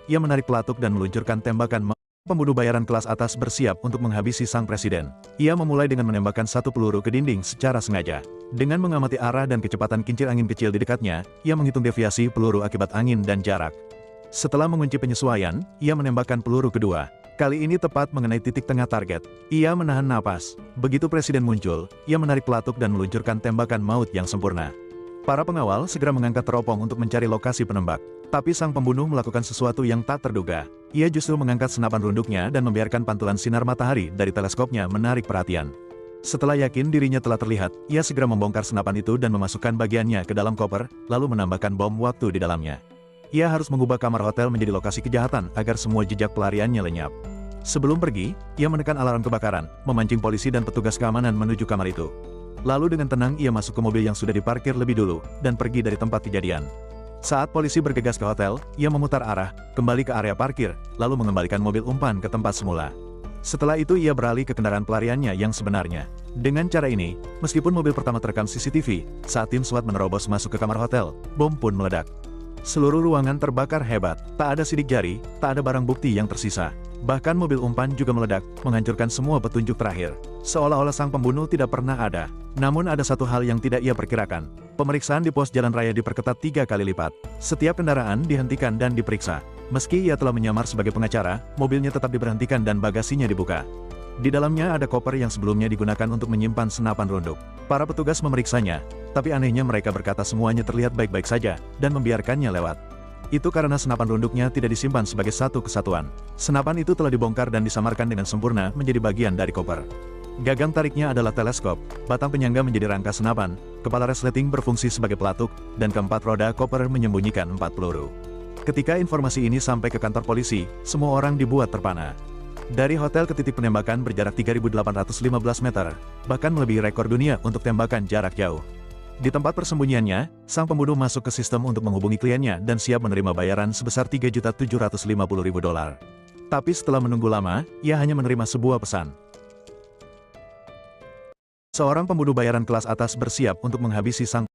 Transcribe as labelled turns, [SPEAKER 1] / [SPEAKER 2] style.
[SPEAKER 1] ia menarik pelatuk dan meluncurkan tembakan. Pembunuh bayaran kelas atas bersiap untuk menghabisi sang presiden. Ia memulai dengan menembakkan satu peluru ke dinding secara sengaja. Dengan mengamati arah dan kecepatan kincir angin kecil di dekatnya, ia menghitung deviasi peluru akibat angin dan jarak. Setelah mengunci penyesuaian, ia menembakkan peluru kedua. Kali ini tepat mengenai titik tengah target. Ia menahan napas. Begitu presiden muncul, ia menarik pelatuk dan meluncurkan tembakan maut yang sempurna. Para pengawal segera mengangkat teropong untuk mencari lokasi penembak. Tapi sang pembunuh melakukan sesuatu yang tak terduga. Ia justru mengangkat senapan runduknya dan membiarkan pantulan sinar matahari dari teleskopnya menarik perhatian. Setelah yakin dirinya telah terlihat, ia segera membongkar senapan itu dan memasukkan bagiannya ke dalam koper, lalu menambahkan bom waktu di dalamnya. Ia harus mengubah kamar hotel menjadi lokasi kejahatan agar semua jejak pelariannya lenyap. Sebelum pergi, ia menekan alarm kebakaran, memancing polisi dan petugas keamanan menuju kamar itu. Lalu dengan tenang ia masuk ke mobil yang sudah diparkir lebih dulu, dan pergi dari tempat kejadian. Saat polisi bergegas ke hotel, ia memutar arah, kembali ke area parkir, lalu mengembalikan mobil umpan ke tempat semula. Setelah itu ia beralih ke kendaraan pelariannya yang sebenarnya. Dengan cara ini, meskipun mobil pertama terekam CCTV, saat tim SWAT menerobos masuk ke kamar hotel, bom pun meledak. Seluruh ruangan terbakar hebat, tak ada sidik jari, tak ada barang bukti yang tersisa. Bahkan mobil umpan juga meledak, menghancurkan semua petunjuk terakhir. Seolah-olah sang pembunuh tidak pernah ada. Namun ada satu hal yang tidak ia perkirakan. Pemeriksaan di pos jalan raya diperketat 3 kali lipat. Setiap kendaraan dihentikan dan diperiksa. Meski ia telah menyamar sebagai pengacara, mobilnya tetap diberhentikan dan bagasinya dibuka. Di dalamnya ada koper yang sebelumnya digunakan untuk menyimpan senapan runduk. Para petugas memeriksanya, tapi anehnya mereka berkata semuanya terlihat baik-baik saja, dan membiarkannya lewat. Itu karena senapan runduknya tidak disimpan sebagai satu kesatuan. Senapan itu telah dibongkar dan disamarkan dengan sempurna menjadi bagian dari koper. Gagang tariknya adalah teleskop, batang penyangga menjadi rangka senapan, kepala resleting berfungsi sebagai pelatuk, dan keempat roda koper menyembunyikan 4 peluru. Ketika informasi ini sampai ke kantor polisi, semua orang dibuat terpana. Dari hotel ke titik penembakan berjarak 3.815 meter, bahkan melebihi rekor dunia untuk tembakan jarak jauh. Di tempat persembunyiannya, sang pembunuh masuk ke sistem untuk menghubungi kliennya dan siap menerima bayaran sebesar $3.750.000. Tapi setelah menunggu lama, ia hanya menerima sebuah pesan. Seorang pembunuh bayaran kelas atas bersiap untuk menghabisi sang